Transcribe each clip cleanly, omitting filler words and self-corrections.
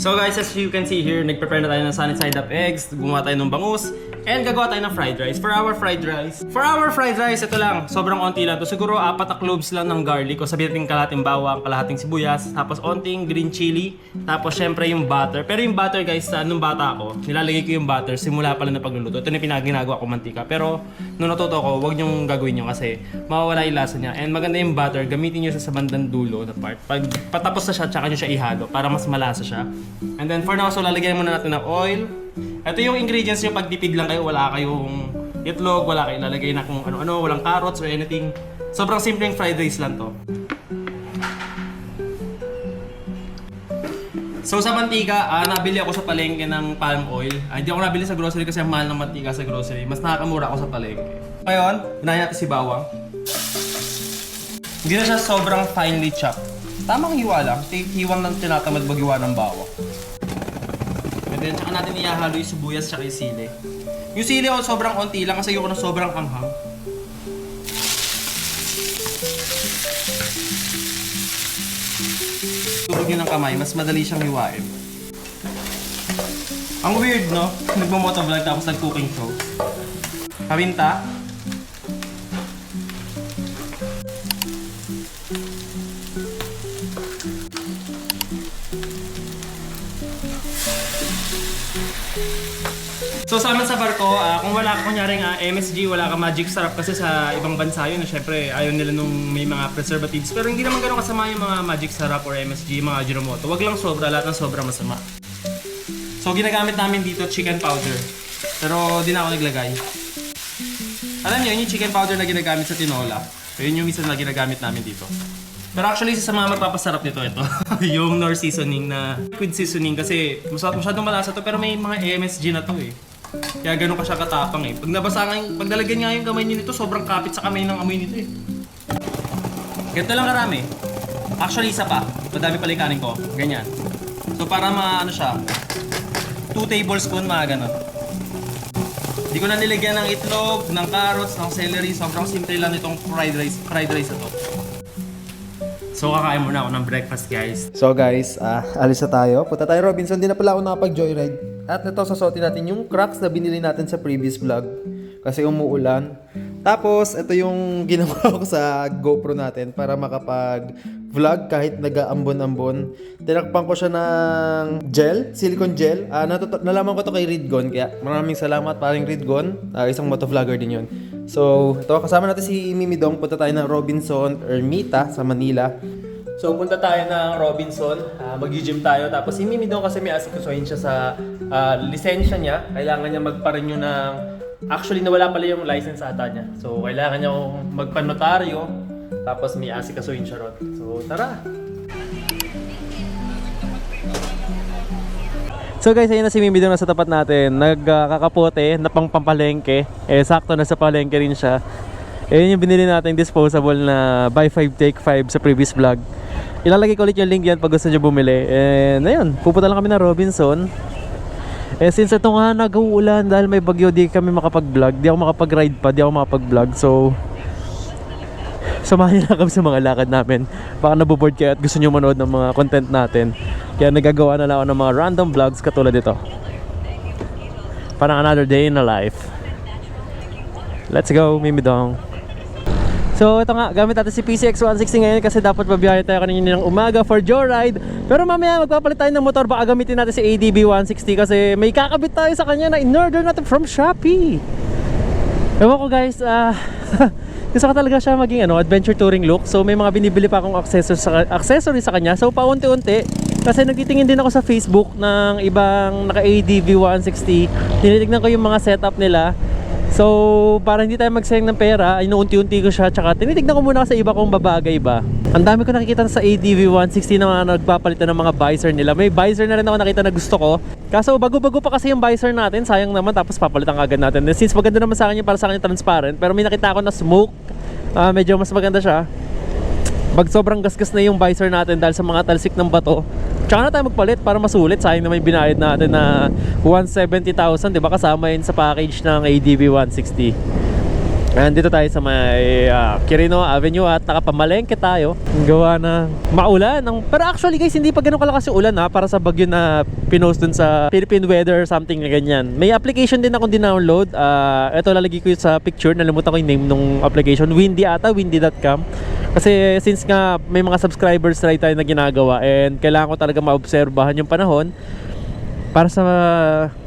So guys, as you can see here, nag-prepare na tayo ng sunny side up eggs, gumawa tayo ng bangus, and gagawa tayo ng fried rice. For our fried rice, ito lang, sobrang onti lang to. Siguro 4 na cloves lang ng garlic, o sabihin natin kalahating bawang, kalahating sibuyas, tapos onting green chili, tapos syempre yung butter. Pero yung butter guys, nung bata ako, nilalagay ko yung butter simula pala na pagluluto. Ito na yung ginagawa ko mantika. Pero nung natuto ko, huwag nyong gagawin nyo kasi mawawala yung lasa niya. And maganda yung butter, gamitin nyo sa bandang dulo na part. Pag patapos na siya, tsaka nyo siya ihalo para mas malasa siya. And then for now, so lalagyan muna natin ng oil. Ito yung ingredients nyo pag tipid lang kayo, wala kayong itlog, wala kayong lalagay na kung ano-ano, walang carrots or anything. Sobrang simpleng fried rice lang to. So sa mantika, nabili ako sa palengke ng palm oil. Hindi ako nabili sa grocery kasi ang mahal ng mantika sa grocery. Mas nakakamura ako sa palengke. Ngayon, unahin natin si bawang. Hindi na siya sobrang finely chopped. Tamang hiwa lang. Hiwang ng tinatamad maghiwa ng bawang. And then, tsaka natin ihahalo yung sibuyas tsaka yung sili. Yung sili ko sobrang konti lang kasi ayoko na sobrang anghang. Turog yun ng kamay, mas madali siyang hiwain. Ang weird, no? Nagmamotovlog tapos nag-cooking show. Paminta. So sa amin sa barko, kung wala ka kunyaring MSG, wala ka magic sarap kasi sa ibang bansa yun, syempre ayaw nila nung may mga preservatives. Pero hindi naman gano'ng kasama yung mga magic sarap or MSG, mga Ajinomoto. Wag lang sobra, lahat ng sobra masama. So ginagamit namin dito chicken powder. Pero di na ako naglagay. Alam niyo, yung chicken powder na ginagamit sa tinola. So yun yung isa na ginagamit namin dito. Pero actually, isa sa mga magpapasarap nito, ito. Yung Knorr seasoning na liquid seasoning kasi masyadong malasa to pero may mga MSG na to eh. Kaya ganun ka siya katapang eh. Pag nabasa nga yung, pag nalagyan nga yung kamay niyo nito, sobrang kapit sa kamay ng amoy nito eh. Ganito lang karami. Actually, isa pa. Madami pala yung kanin ko. Ganyan. So para ano siya, 2 tablespoon mga ganun. Hindi ko na nilagyan ng itlog, ng carrots, ng celery. Sobrang simple lang itong fried rice na to. So kakain muna ako ng breakfast guys. So guys, alis na tayo. Punta tayo Robinson. Di na pala ako nakapag-joyride. At nito sasotin natin yung cracks na binili natin sa previous vlog. Kasi umuulan. Tapos ito yung ginawa ko sa GoPro natin para makapag-vlog kahit nag-aambon-ambon. Tinakpan ko siya ng gel, silicone gel. Nalaman ko to kay Ridgon. Kaya maraming salamat paring Ridgon. Isang motovlogger din yun. So, ito, kasama natin si Mimi Dong. Punta tayo ng Robinson Ermita sa Manila. So, punta tayo ng Robinson. Mag-gym tayo. Tapos si Mimi Dong kasi may asikasuhin siya sa lisensya niya. Kailangan niya magpa-renew ng... Actually, nawala pala yung license ata niya. So, kailangan niya magpa-notaryo. Tapos may asikasuhin siya ron. So, tara! So guys, ayun na si Mimi Dong nasa tapat natin. Nagkakapote na pampalengke. Sakto na sa palengke rin siya. Ayun yung binili natin disposable na buy 5 take 5 sa previous vlog. Ilalagay ko ulit yung link yan pag gusto nyo bumili. And ayun, pupunta lang kami na Robinson. Since ito nga nag-uulan dahil may bagyo, di kami makapag-vlog. Di ako makapag-ride pa, di ako makapag-vlog. So samahan nyo lang kami sa mga lakad namin. Baka naboboard kayo at gusto nyo manood ng mga content natin. Kaya nagagawa na lang ako ng mga random vlogs katulad ito. Parang another day in a life. Let's go, Mimi Dong. So ito nga, gamit natin si PCX160 ngayon kasi dapat babiyahe tayo kanina ng umaga for joyride. Pero mamaya magpapalit tayo ng motor, baka gamitin natin si ADB160 kasi may kakabit tayo sa kanya na in-order natin from Shopee. Ewan ko guys, gusto ko talaga siya maging adventure touring look. So may mga binibili pa akong accessories sa kanya. So paunti-unti, kasi nagtitingin din ako sa Facebook ng ibang naka ADB160. Tinitignan ko yung mga setup nila. So para hindi tayo magsayang ng pera, inuunti-unti ko siya. Tsaka tinitignan ko muna sa iba kung babagay ba. Ang dami ko nakikita sa ADB160 na mga nagpapalitan ng mga visor nila. May visor na rin ako nakita na gusto ko. Kaso bago-bago pa kasi yung visor natin, sayang naman, tapos papalitan agad natin. And since maganda naman sa akin yung para sa akin transparent, pero may nakita ako na smoke, medyo mas maganda siya. Pag sobrang gasgas na yung visor natin dahil sa mga talsik ng bato, tsaka na tayo magpalit para masulit. Sayang naman yung binayad natin na 170,000, di ba, kasama yun sa package ng ADB160. Nandito tayo sa may Quirino Avenue at nakapamalengke tayo. Ang gawa na maulan. Pero actually guys, hindi pa ganun kalakas yung ulan para sa bagyo na pinost dun sa Philippine Weather something na ganyan. May application din akong dinownload. Ito lalagay ko yun sa picture. Nalimutan ko yung name ng application. Windy ata, windy.com. Kasi since nga may mga subscribers ride tayo na ginagawa and kailangan ko talaga maobserbahan yung panahon para sa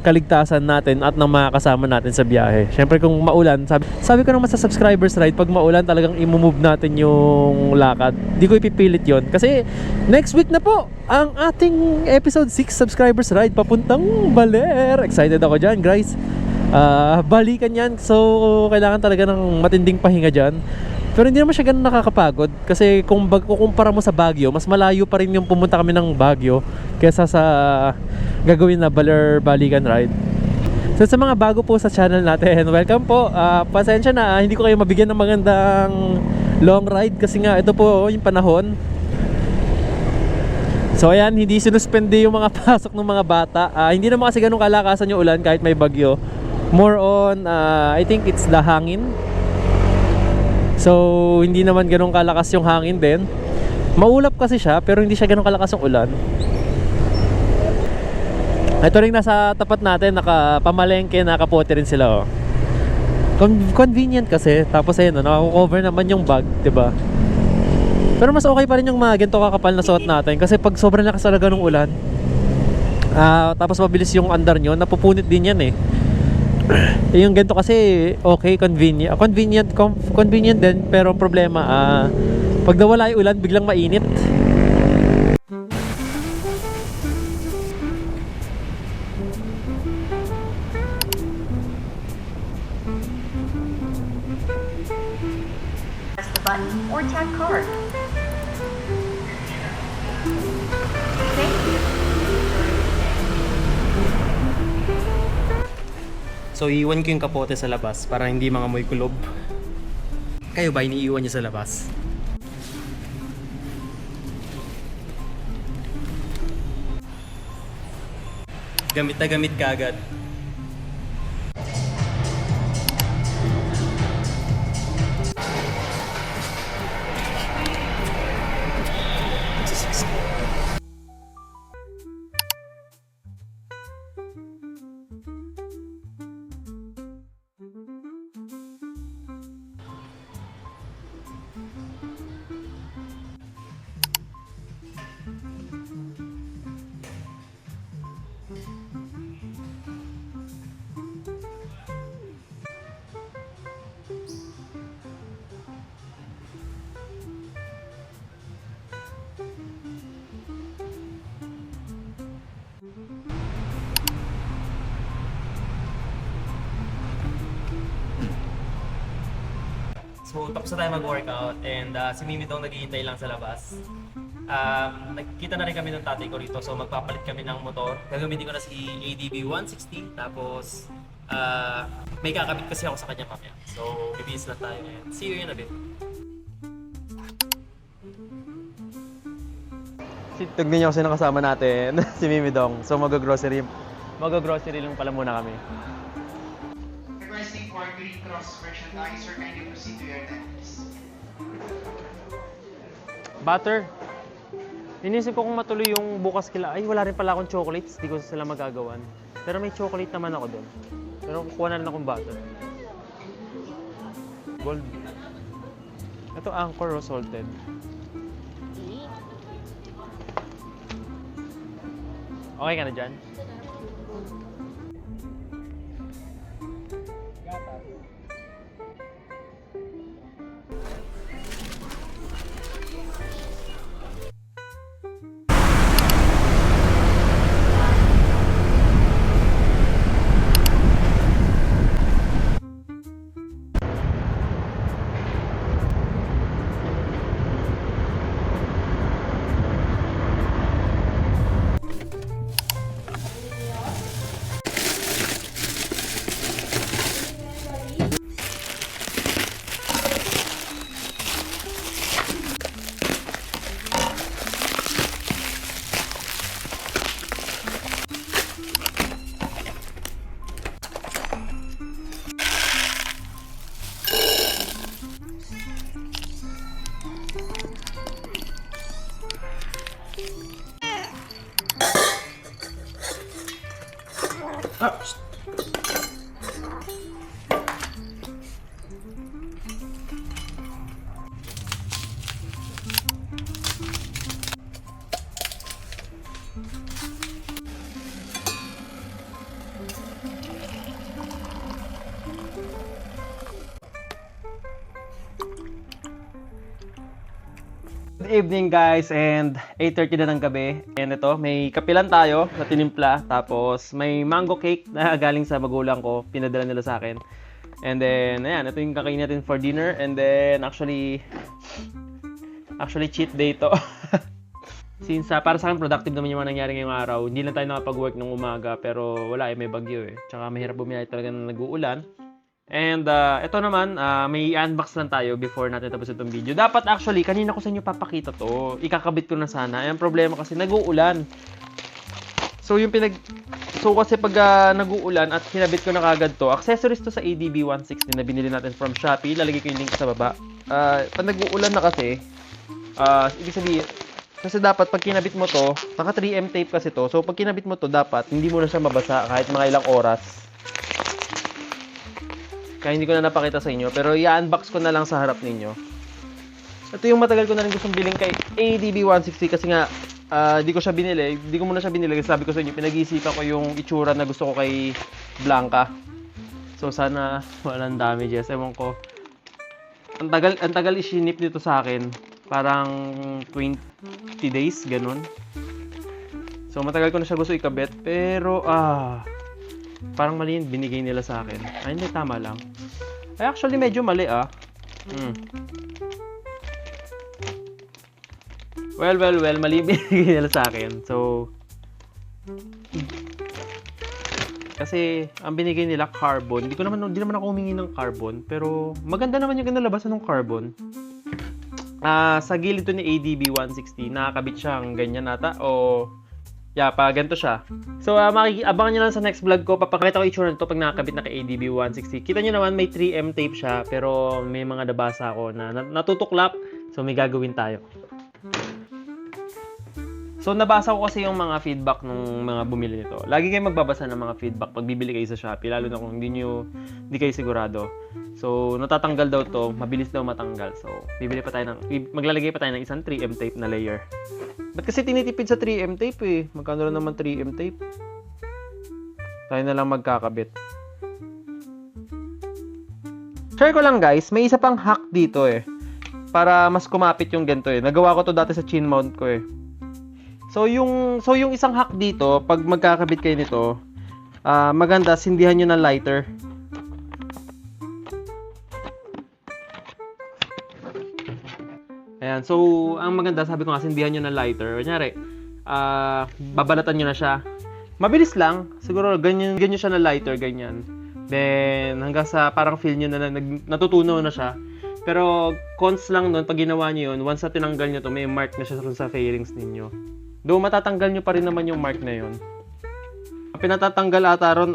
kaligtasan natin at ng mga kasama natin sa biyahe. Siyempre kung maulan, sabi ko naman sa subscribers ride, pag maulan talagang i-move natin yung lakad. Di ko ipipilit yon kasi next week na po ang ating episode 6 subscribers ride papuntang Baler. Excited ako dyan guys. Balikan yan, so kailangan talaga ng matinding pahinga dyan. Pero hindi naman siya ganun nakakapagod kasi kung kukumpara mo sa Baguio, mas malayo pa rin yung pumunta kami ng Baguio kaysa sa gagawin na Baler Balikan ride. So sa mga bago po sa channel natin, welcome po. Pasensya na, hindi ko kayo mabigyan ng magandang long ride kasi nga ito po yung panahon. So ayan, hindi sinuspende yung mga pasok ng mga bata. Hindi naman kasi ganun kalakasan yung ulan kahit may bagyo. More on, I think it's the hangin. So hindi naman ganun kalakas yung hangin din. Maulap kasi siya pero hindi siya ganun kalakas yung ulan. Ito rin nasa tapat natin, nakapamalengke, nakapote rin sila convenient kasi. Tapos ayun, nakakover naman yung bag, 'di ba? Pero mas okay pa rin yung mga ganito kakapal na suot natin kasi pag sobrang lakas talaga ng ulan, tapos mabilis yung andar nyo, napupunit din yan yung ganito kasi okay, convenient din, pero ang problema pag nawala yung ulan biglang mainit. Press the button or tap card. Thank you. So iiwan ko yung kapote sa labas para hindi mga amoy kulob. Kayo ba iniiwan niyo sa labas? Gamit na gamit ka agad. So tapos na tayo mag-workout and si Mimi daw naghihintay lang sa labas. Nagkita na rin kami ng tatay ko rito, so magpapalit kami ng motor. Gagamitin ko na si ADB 160, tapos may kakabit kasi ako sa kanya mamaya. So bibihis lang tayo ngayon. See you in a bit. Tignan niyo kasi nakasama natin si Mimi Dong. So mag-grocery lang pala muna kami. Requesting for Green Cross merchandise or kindly proceed to your dentist. Butter. Inisip ko kung matuloy yung bukas kila. Ay, wala rin pala akong chocolates. Di ko sila magagawan. Pero may chocolate naman ako doon. Pero kukuha na rin akong butter. Gold. Ito Anchor o salted. Okay ka na dyan? Ah, Good evening guys, and 8:30 na ng gabi. And ito, may kapilan tayo na tinimpla. Tapos may mango cake na galing sa magulang ko. Pinadala nila sa akin. And then, ayan, ito yung kakainin natin for dinner. And then, actually cheat day to. Since para sa akin, productive naman yung mga nangyari ngayong araw. Hindi lang tayo nakapag-work ng umaga, pero wala may bagyo eh. Tsaka mahirap bumiyay talaga na nag-uulan. And ito naman, may unbox lang tayo before natin tapos itong video. Dapat actually, kanina ko sa inyo papakita to. Ikakabit ko na sana. Ang problema kasi nag-uulan. So kasi pag nag-uulan at kinabit ko na kagad to, accessories to sa ADB 160 na binili natin from Shopee. Lalagay ko yung link sa baba. Pag nag-uulan na kasi, ibig sabihin, kasi dapat pag kinabit mo to, naka 3M tape kasi to. So pag kinabit mo to, dapat hindi mo na siya mabasa kahit mga ilang oras. Kaya hindi ko na napakita sa inyo, pero i-unbox ko na lang sa harap ninyo. Ito yung matagal ko na rin gustong biling kay ADB 160 kasi nga di ko muna siya binili kasi sabi ko sa inyo, pinag-iisipan ko yung itsura na gusto ko kay Blanca. So sana walang damages, ewan ko. Ang tagal i-shinip nito sa akin, parang 20 days, ganun. So matagal ko na siya gusto ikabit, pero parang mali yung binigay nila sa akin. Ay, hindi, tama lang. Ay, actually, medyo mali, Well, mali yung binigay nila sa akin. So, kasi, ang binigay nila, carbon. Hindi naman ako humingi ng carbon. Pero, maganda naman yung nalabasan ng carbon. Sa gilid to ni ADB 160, nakakabit siyang ganyan ata, o... Yeah, ganito siya. So, abangan nyo lang sa next vlog ko. Papakita ko itsura nito pag nakakabit na kay ADB 160. Kita nyo naman, may 3M tape siya. Pero may mga nabasa ako na natutuklap. So, may gagawin tayo. So, nabasa ko kasi yung mga feedback ng mga bumili nito. Lagi kayo magbabasa ng mga feedback pag bibili kayo sa Shopee. Lalo na kung hindi kayo sigurado. So, natatanggal daw to. Mabilis daw matanggal. So, maglalagay pa tayo ng isang 3M tape na layer. Ba't kasi tinitipid sa 3M tape eh? Magkano lang naman 3M tape? Tayo na lang magkakabit. Share ko lang guys, may isa pang hack dito eh. Para mas kumapit yung ganito eh. Nagawa ko to dati sa chin mount ko eh. So yung isang hack dito, pag magkakabit kayo nito, maganda, sindihan nyo ng lighter. Ayan, so ang maganda, sabi ko nga, sindihan nyo ng lighter. Kunyari, babalatan nyo na siya. Mabilis lang, siguro ganyan siya na lighter, ganyan. Then hanggang sa parang feel nyo na natutunaw na siya. Pero cons lang nun, pag ginawa nyo yun, once na tinanggal nyo to, may mark na siya sa fairings ninyo. Though matatanggal nyo pa rin naman yung mark na yun. Ang pinatatanggal ata ron,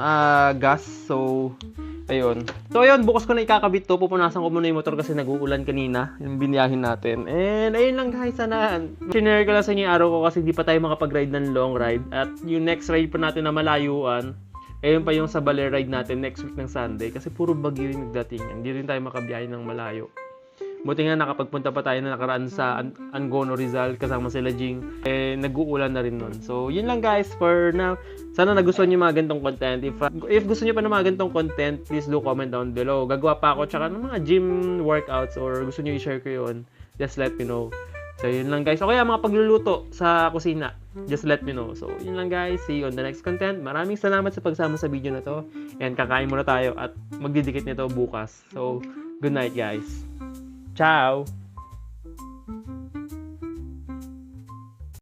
gas. So, ayun. So, ayun, bukas ko na ikakabit to. Pupunasan ko muna yung motor kasi nag-uulan kanina. Yung biniyahin natin. And, ayun lang guys, sana. Sinare ko lang sa inyo yung araw ko kasi hindi pa tayo makapag-ride ng long ride. At yung next ride pa natin na malayuan, ayun pa yung sa Baler ride natin next week ng Sunday. Kasi puro bagyo yung nagdating. Hindi rin tayo makabiyahin ng malayo. Buti nga nakapagpunta pa tayo na nakaraan sa Angono Rizal kasama sila Jing. Nag-uulan na rin nun. So, yun lang guys for now. Sana nagustuhan niyo mga ganitong content. If gusto niyo pa ng mga ganitong content, please do comment down below. Gagawa pa ako tsaka ng mga gym workouts or gusto niyo i-share ko yun, just let me know. So, yun lang guys. O kaya mga pagluluto sa kusina, just let me know. So, yun lang guys. See you on the next content. Maraming salamat sa pagsama sa video na to. And kakain muna tayo at magdidikit nito bukas. So, good night guys. Ciao!